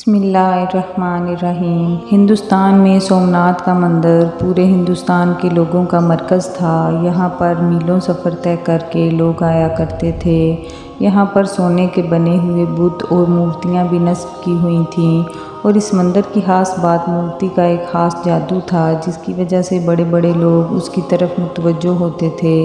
بسم اللہ الرحمن الرحیم۔ ہندوستان میں سومناتھ کا مندر پورے ہندوستان کے لوگوں کا مرکز تھا۔ یہاں پر میلوں سفر طے کر کے لوگ آیا کرتے تھے۔ یہاں پر سونے کے بنے ہوئے بت اور مورتیاں بھی نصب کی ہوئی تھیں، اور اس مندر کی خاص بات مورتی کا ایک خاص جادو تھا، جس کی وجہ سے بڑے بڑے لوگ اس کی طرف متوجہ ہوتے تھے۔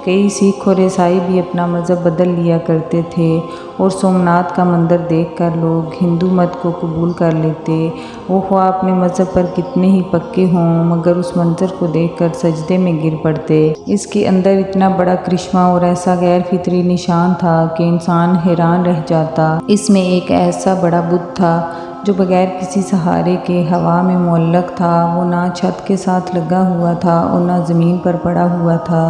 کئی سکھ اور عیسائی بھی اپنا مذہب بدل لیا کرتے تھے، اور سومناتھ کا مندر دیکھ کر لوگ ہندو مت کو قبول کر لیتے، وہ خواہ اپنے مذہب پر کتنے ہی پکے ہوں، مگر اس منظر کو دیکھ کر سجدے میں گر پڑتے۔ اس کے اندر اتنا بڑا کرشمہ اور ایسا غیر فطری نشان تھا کہ انسان حیران رہ جاتا۔ اس میں ایک ایسا بڑا بت تھا جو بغیر کسی سہارے کے ہوا میں معلق تھا۔ وہ نہ چھت کے ساتھ لگا ہوا تھا اور نہ زمین پر پڑا ہوا تھا،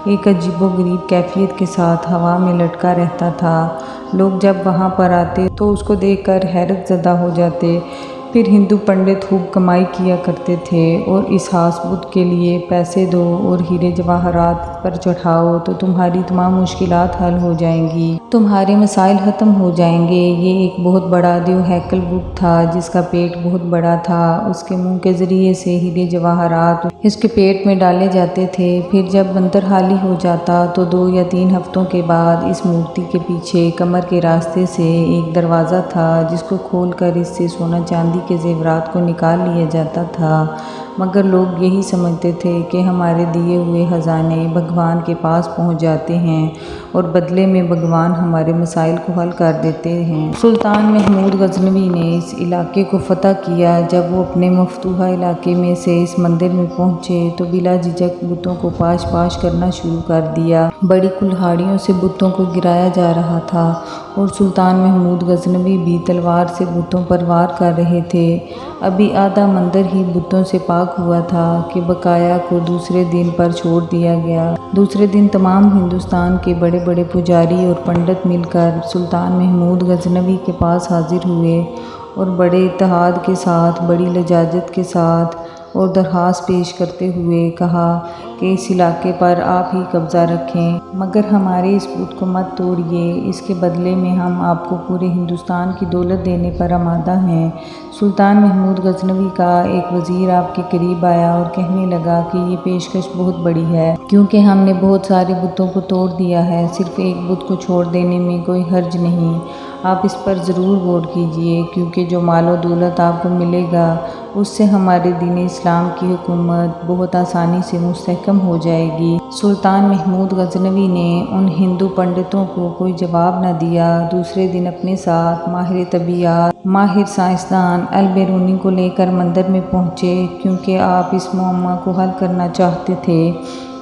ایک عجیب و غریب کیفیت کے ساتھ ہوا میں لٹکا رہتا تھا۔ لوگ جب وہاں پر آتے تو اس کو دیکھ کر حیرت زدہ ہو جاتے۔ پھر ہندو پنڈت خوب کمائی کیا کرتے تھے، اور اس خاص بت کے لیے پیسے دو اور ہیرے جواہرات پر چڑھاؤ تو تمہاری تمام مشکلات حل ہو جائیں گی، تمہارے مسائل ختم ہو جائیں گے۔ یہ ایک بہت بڑا دیو ہیکل بت تھا جس کا پیٹ بہت بڑا تھا۔ اس کے منہ کے ذریعے سے ہیرے جواہرات اس کے پیٹ میں ڈالے جاتے تھے۔ پھر جب منتر حالی ہو جاتا تو 2 یا 3 ہفتوں کے بعد اس مورتی کے پیچھے کمر کے راستے سے ایک دروازہ تھا، جس کو کھول کر اس سے سونا چاندی کے زیورات کو نکال لیا جاتا تھا، مگر لوگ یہی سمجھتے تھے کہ ہمارے دیے ہوئے خزانے بھگوان کے پاس پہنچ جاتے ہیں، اور بدلے میں بھگوان ہمارے مسائل کو حل کر دیتے ہیں۔ سلطان محمود غزنوی نے اس علاقے کو فتح کیا۔ جب وہ اپنے مفتوحہ علاقے میں سے اس مندر میں پہنچے تو بلا جھجک بتوں کو پاش پاش کرنا شروع کر دیا۔ بڑی کلہاڑیوں سے بتوں کو گرایا جا رہا تھا، اور سلطان محمود غزنوی بھی تلوار سے بتوں پر وار کر رہے تھے۔ ابھی آدھا مندر ہی بتوں سے پاک ہوا تھا کہ بقایا کو دوسرے دن پر چھوڑ دیا گیا۔ دوسرے دن تمام ہندوستان کے بڑے بڑے پجاری اور پنڈت مل کر سلطان محمود غزنوی کے پاس حاضر ہوئے، اور بڑے اتحاد کے ساتھ، بڑی لجاجت کے ساتھ اور درخواست پیش کرتے ہوئے کہا کہ اس علاقے پر آپ ہی قبضہ رکھیں، مگر ہمارے اس بت کو مت توڑیے۔ اس کے بدلے میں ہم آپ کو پورے ہندوستان کی دولت دینے پر آمادہ ہیں۔ سلطان محمود غزنوی کا ایک وزیر آپ کے قریب آیا اور کہنے لگا کہ یہ پیشکش بہت بڑی ہے، کیونکہ ہم نے بہت سارے بتوں کو توڑ دیا ہے، صرف ایک بت کو چھوڑ دینے میں کوئی حرج نہیں۔ آپ اس پر ضرور غور کیجیے، کیونکہ جو مال و دولت آپ کو ملے گا اس سے ہمارے دین اسلام کی حکومت بہت آسانی سے مستحکم ہو جائے گی۔ سلطان محمود غزنوی نے ان ہندو پنڈتوں کو کوئی جواب نہ دیا۔ دوسرے دن اپنے ساتھ ماہر طبیعیات، ماہر سائنسدان البیرونی کو لے کر مندر میں پہنچے، کیونکہ آپ اس معمہ کو حل کرنا چاہتے تھے۔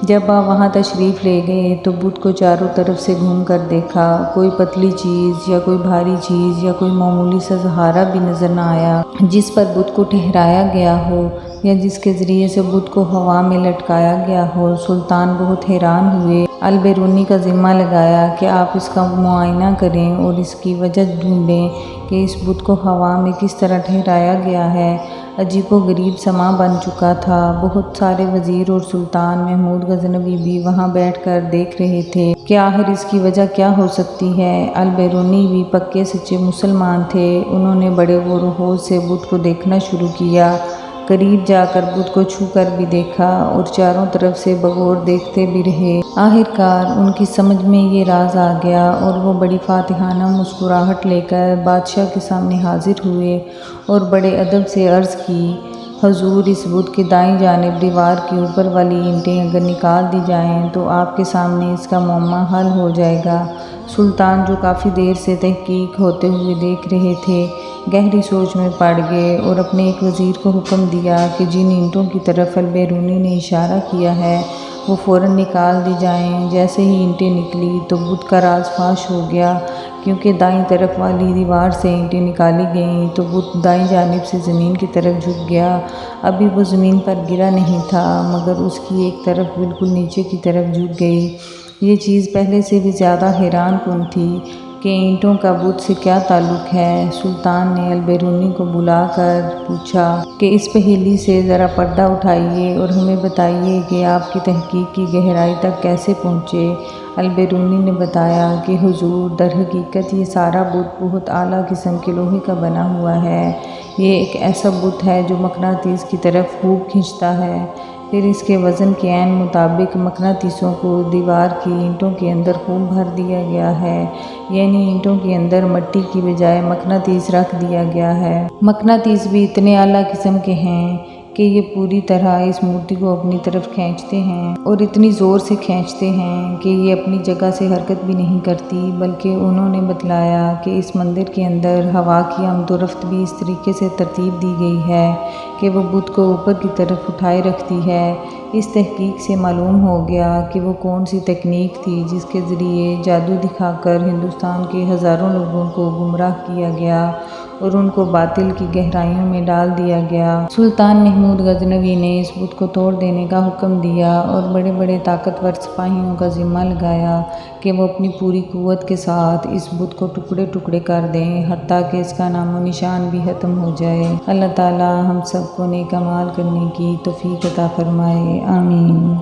جب آپ وہاں تشریف لے گئے تو بت کو چاروں طرف سے گھوم کر دیکھا۔ کوئی پتلی چیز یا کوئی بھاری چیز یا کوئی معمولی سا سہارا بھی نظر نہ آیا جس پر بت کو ٹھہرایا گیا ہو، یا جس کے ذریعے سے بت کو ہوا میں لٹکایا گیا ہو۔ سلطان بہت حیران ہوئے۔ البیرونی کا ذمہ لگایا کہ آپ اس کا معائنہ کریں اور اس کی وجہ ڈھونڈیں کہ اس بت کو ہوا میں کس طرح ٹھہرایا گیا ہے۔ عجیب و غریب سماں بن چکا تھا۔ بہت سارے وزیر اور سلطان محمود غزنوی بھی وہاں بیٹھ کر دیکھ رہے تھے کہ آخر اس کی وجہ کیا ہو سکتی ہے۔ البیرونی بھی پکے سچے مسلمان تھے۔ انہوں نے بڑے غور و خوض سے بت کو دیکھنا شروع کیا، قریب جا کر بت کو چھو کر بھی دیکھا، اور چاروں طرف سے بغور دیکھتے بھی رہے۔ آخرکار ان کی سمجھ میں یہ راز آ گیا، اور وہ بڑی فاتحانہ مسکراہٹ لے کر بادشاہ کے سامنے حاضر ہوئے اور بڑے ادب سے عرض کی، حضور، اس بت کی دائیں جانب دیوار کی اوپر والی اینٹیں اگر نکال دی جائیں تو آپ کے سامنے اس کا معمہ حل ہو جائے گا۔ سلطان، جو کافی دیر سے تحقیق ہوتے ہوئے دیکھ رہے تھے، گہری سوچ میں پڑ گئے اور اپنے ایک وزیر کو حکم دیا کہ جن اینٹوں کی طرف البیرونی نے اشارہ کیا ہے وہ فوراً نکال دی جائیں۔ جیسے ہی اینٹیں نکلی تو بت کا راز فاش ہو گیا، کیونکہ دائیں طرف والی دیوار سے اینٹیں نکالی گئیں تو بت دائیں جانب سے زمین کی طرف جھک گیا۔ ابھی وہ زمین پر گرا نہیں تھا، مگر اس کی ایک طرف بالکل نیچے کی طرف جھک گئی۔ یہ چیز پہلے سے بھی زیادہ حیران کن تھی، کہ اینٹوں کا بت سے کیا تعلق ہے۔ سلطان نے البیرونی کو بلا کر پوچھا کہ اس پہیلی سے ذرا پردہ اٹھائیے اور ہمیں بتائیے کہ آپ کی تحقیق کی گہرائی تک کیسے پہنچے۔ البیرونی نے بتایا کہ حضور، در حقیقت یہ سارا بت بہت اعلیٰ قسم کے لوہے کا بنا ہوا ہے۔ یہ ایک ایسا بت ہے جو مقناطیس کی طرف خوب کھنچتا ہے۔ پھر اس کے وزن کے عین مطابق مقناطیسوں کو دیوار کی اینٹوں کے اندر خوب بھر دیا گیا ہے، یعنی اینٹوں کے اندر مٹی کی بجائے مقناطیس رکھ دیا گیا ہے۔ مقناطیس بھی اتنے اعلیٰ قسم کے ہیں کہ یہ پوری طرح اس مورتی کو اپنی طرف کھینچتے ہیں اور اتنی زور سے کھینچتے ہیں کہ یہ اپنی جگہ سے حرکت بھی نہیں کرتی، بلکہ انہوں نے بتلایا کہ اس مندر کے اندر ہوا کی آمد و رفت بھی اس طریقے سے ترتیب دی گئی ہے کہ وہ بت کو اوپر کی طرف اٹھائے رکھتی ہے۔ اس تحقیق سے معلوم ہو گیا کہ وہ کون سی تکنیک تھی جس کے ذریعے جادو دکھا کر ہندوستان کے ہزاروں لوگوں کو گمراہ کیا گیا اور ان کو باطل کی گہرائیوں میں ڈال دیا گیا۔ سلطان محمود غزنوی نے اس بت کو توڑ دینے کا حکم دیا اور بڑے بڑے طاقتور سپاہیوں کا ذمہ لگایا کہ وہ اپنی پوری قوت کے ساتھ اس بت کو ٹکڑے ٹکڑے کر دیں، حتیٰ کہ اس کا نام و نشان بھی ختم ہو جائے۔ اللہ تعالی ہم سب کو نیک اعمال کرنے کی توفیق عطا فرمائے، آمین۔